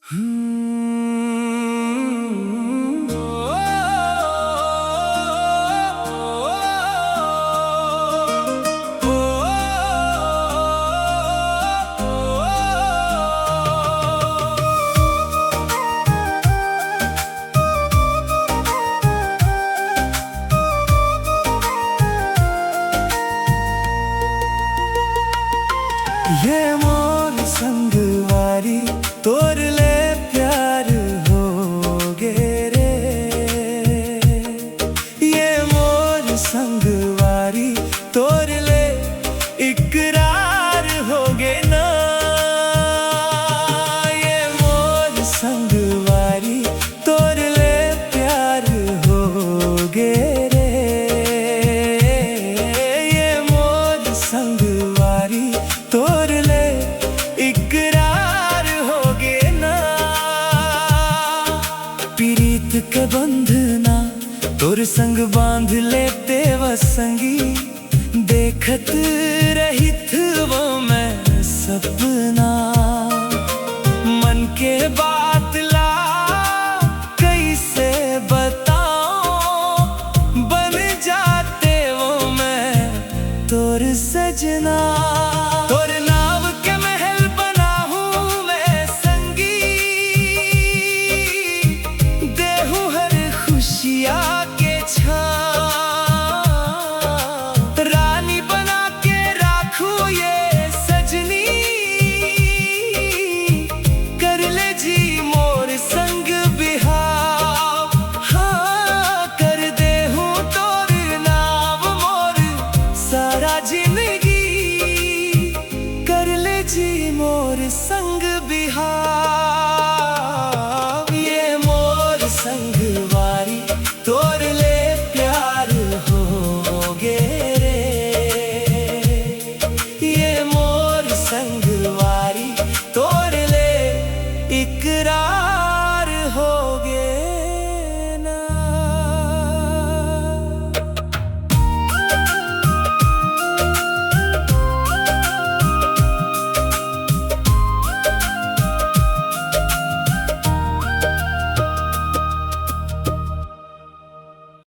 ये मोर संगवारी तोर ले प्यार होगे रे। ये मोर संगवारी तोर ले इकरार होगे ना। ये मोर संगवारी तोर ले प्यार होगे रे। ये मोर संगवारी तोर ले इकरार होगे ना। पीरीत के बंधना तोर संग बांध लेते वसंगी देखत